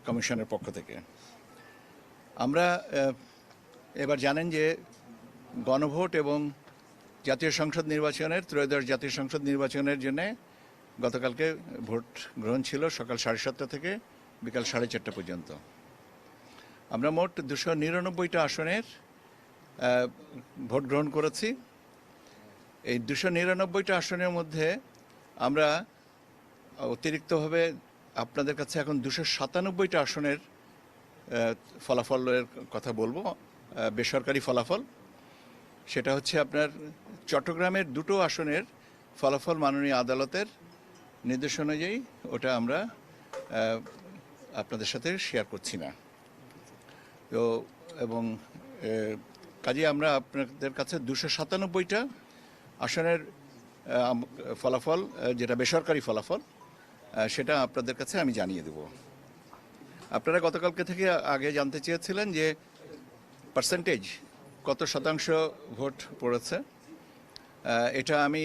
কমিশনের পক্ষ থেকে। আমরা এবার জানেন যে গণভোট এবং জাতীয় সংসদ নির্বাচনের ত্রয়োদশ জাতীয় সংসদ নির্বাচনের জন্য গতকালকে ভোট গ্রহণ ছিল সকাল 7:30 থেকে বিকাল 4:30 পর্যন্ত। আমরা মোট 299টা আসনের ভোট গ্রহণ করেছি। এই 299টা আসনের মধ্যে আমরা অতিরিক্তভাবে আপনাদের কাছে এখন 297টা আসনের ফলাফলের কথা বলবো, বেসরকারি ফলাফল। সেটা হচ্ছে আপনার চট্টগ্রামের 2টো আসনের ফলাফল মাননীয় আদালতের নির্দেশ অনুযায়ী, ওটা আমরা আপনাদের সাথে শেয়ার করছি না। তো এবং কাজে আমরা আপনাদের কাছে 297টা আসনের ফলাফল, যেটা বেসরকারি ফলাফল, সেটা আপনাদের কাছে আমি জানিয়ে দেব। আপনারা গতকালকে থেকে আগে জানতে চেয়েছিলেন যে পার্সেন্টেজ কত শতাংশ ভোট পড়েছে। এটা আমি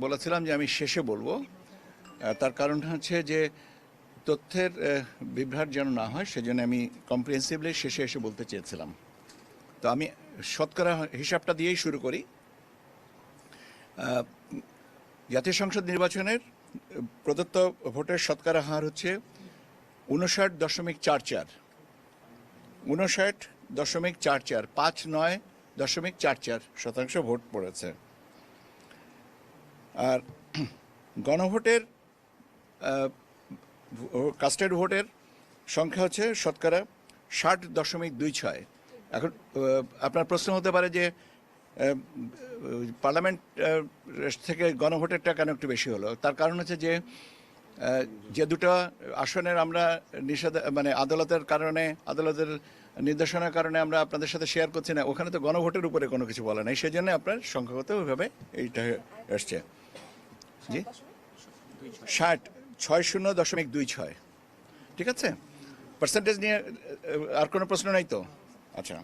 বলেছিলাম যে আমি শেষে বলবো। তার কারণ হচ্ছে যে তথ্যের বিভ্রাট যেন না হয়, সেজন্য আমি কম্প্রিহেন্সিভলি শেষে এসে বলতে চেয়েছিলাম। তো আমি শতকরা হিসাবটা দিয়েই শুরু করি। জাতীয় সংসদ নির্বাচনের প্রদত্ত ভোটের শতকরা হার হচ্ছে 59.44, 59.44, 59.44% ভোট পড়েছে। আর গণভোটের কাস্টেড ভোটের সংখ্যা হচ্ছে শতকরা 60.26। এখন আপনার প্রশ্ন হতে পারে যে পার্লামেন্ট থেকে গণভোটেরটা কেন একটু বেশি হলো। তার কারণ হচ্ছে যে দুটো আসনের আমরা আদালতের নির্দেশনার কারণে আমরা আপনাদের সাথে শেয়ার করছি না, ওখানে তো গণভোটের উপরে কোনো কিছু বলে নাই, সেই জন্য আপনার সংখ্যাগত ওইভাবে এইটা এসছে। জি 60.26। ঠিক আছে, পার্সেন্টেজ নিয়ে আর কোনো প্রশ্ন নাই তো? আচ্ছা,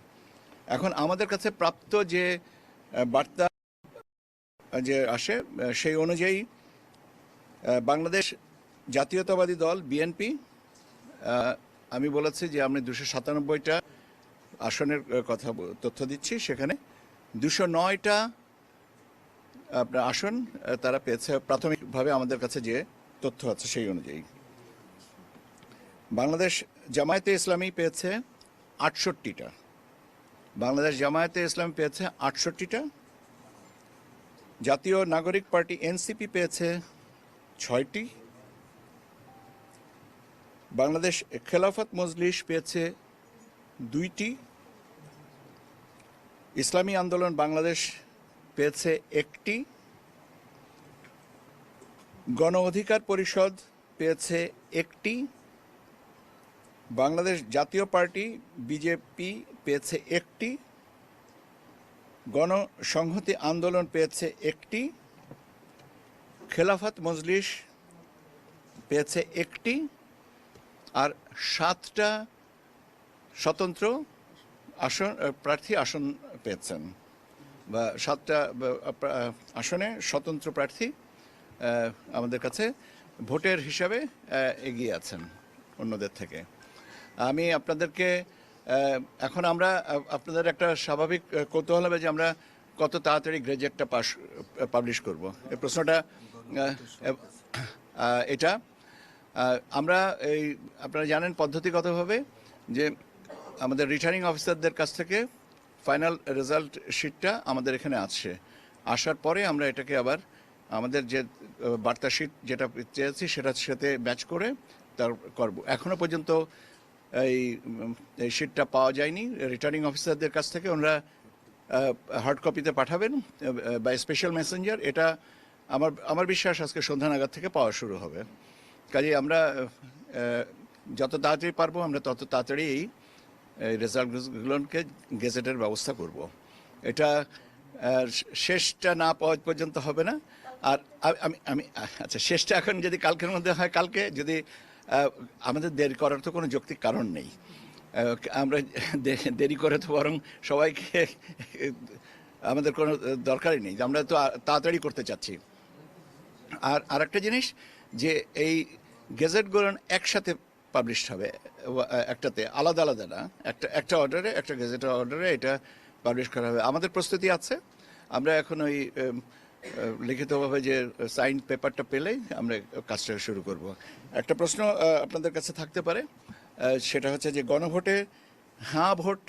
এখন আমাদের কাছে প্রাপ্ত যে বার্তা যে আসে সেই অনুযায়ী বাংলাদেশ জাতীয়তাবাদী দল বিএনপি, আমি বলেছি যে আমি 297টা আসনের কথা তথ্য দিচ্ছি, সেখানে 209টা আপনার আসন তারা পেয়েছে প্রাথমিকভাবে আমাদের কাছে যে তথ্য আছে সেই অনুযায়ী। বাংলাদেশ জামায়াতে ইসলামী পেয়েছে 68টা, বাংলাদেশ জামায়াতে ইসলামী পেয়েছে 68টা, জাতীয় নাগরিক পার্টি এনসিপি পেয়েছে 6টি, বাংলাদেশ খেলাফত মজলিস পেয়েছে 2টি, ইসলামী আন্দোলন বাংলাদেশ পেয়েছে 1টি, গণ অধিকার পরিষদ পেয়েছে 1টি, বাংলাদেশ জাতীয় পার্টি বিজেপি পেয়েছে 1টি, গণসংহতি আন্দোলন পেয়েছে 1টি, খেলাফত মজলিস পেয়েছে 1টি, আর 7টা স্বতন্ত্র প্রার্থী আসন পেয়েছেন, বা 7টা আসনে স্বতন্ত্র প্রার্থী আমাদের কাছে ভোটের হিসাবে এগিয়ে আছেন অন্যদের থেকে। আমি আপনাদেরকে এখন আপনাদের একটা স্বাভাবিক কৌতূহল হবে যে আমরা কত তাড়াতাড়ি গ্রেজুয়েটটা পাবলিশ করব, এই প্রশ্নটা। এটা আমরা আপনারা জানেন পদ্ধতিগতভাবে যে আমাদের রিটার্নিং অফিসারদের কাছ থেকে ফাইনাল রেজাল্ট শিটটা আমাদের এখানে আসার পরে আমরা এটাকে আবার আমাদের যে বার্তা শিট যেটা চেয়েছি সেটার সাথে ম্যাচ করে তার করব। এখনও পর্যন্ত এই শিটটা পাওয়া যায়নি রিটার্নিং অফিসারদের কাছ থেকে। ওনারা হার্ড কপিতে পাঠাবেন বাই স্পেশাল মেসেঞ্জার। এটা আমার বিশ্বাস আজকে সন্ধ্যা নাগাদ থেকে পাওয়া শুরু হবে। কাজে আমরা যত তাড়াতাড়ি পারবো আমরা তত তাড়াতাড়ি এই রেজাল্টগুলোকে গেজেটের ব্যবস্থা করব। এটা শেষটা না পাওয়া পর্যন্ত হবে না। আর আমি আচ্ছা, শেষটা এখন যদি কালকের মধ্যে হয় কালকে, যদি আমাদের দেরি করার তো কোনো যৌক্তিক কারণ নেই। আমরা দেরি করে তো বরং সবাইকে আমাদের কোনো দরকারই নেই, আমরা তো তাড়াতাড়ি করতে চাচ্ছি। আর আরেকটা জিনিস যে এই গেজেটগুলো একসাথে পাবলিশড হবে, একটাতে আলাদা আলাদা না, একটা অর্ডারে, একটা গেজেট অর্ডারে এটা পাবলিশ করা হবে। আমাদের প্রস্তুতি আছে, আমরা এখন ওই লিখিতভাবে যে সাইন পেপারটা পেলেই আমরা কাজটা শুরু করব। একটা প্রশ্ন আপনাদের কাছে থাকতে পারে, সেটা হচ্ছে যে গণভোটে হ্যাঁ ভোট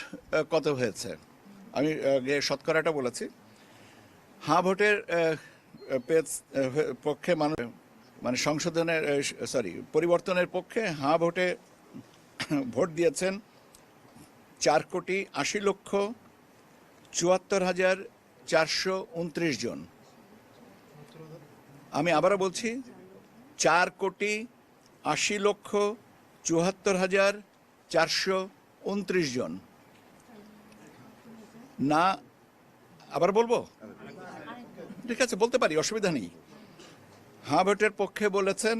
কত হয়েছে। আমি শতকরাটা বলেছি। হ্যাঁ ভোটের পক্ষে মানুষ মানে সংশোধনের পরিবর্তনের পক্ষে হ্যাঁ ভোটে ভোট দিয়েছেন 4,80,74,429 জন। আমি আবারও বলছি, 4,80,74,429 জন। না, আবার বলবো? ঠিক আছে, বলতে পারি, অসুবিধা নেই। হ্যাঁ ভোটের পক্ষে বলেছেন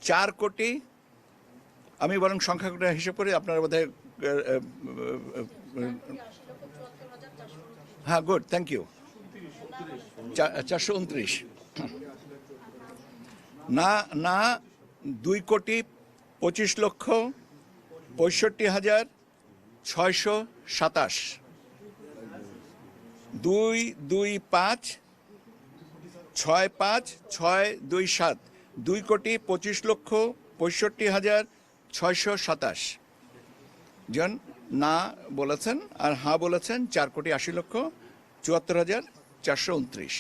4 কোটি, আমি বরং সংখ্যাটা হিসেব করি, আপনারা বোধহয় হ্যাঁ, গুড, থ্যাংক ইউ, 429। না না 2,25,65,627। 2,25,656,227, 2,25,65,627 জন না বলেছেন, আর হ্যাঁ বলেছেন 4,80,74,429।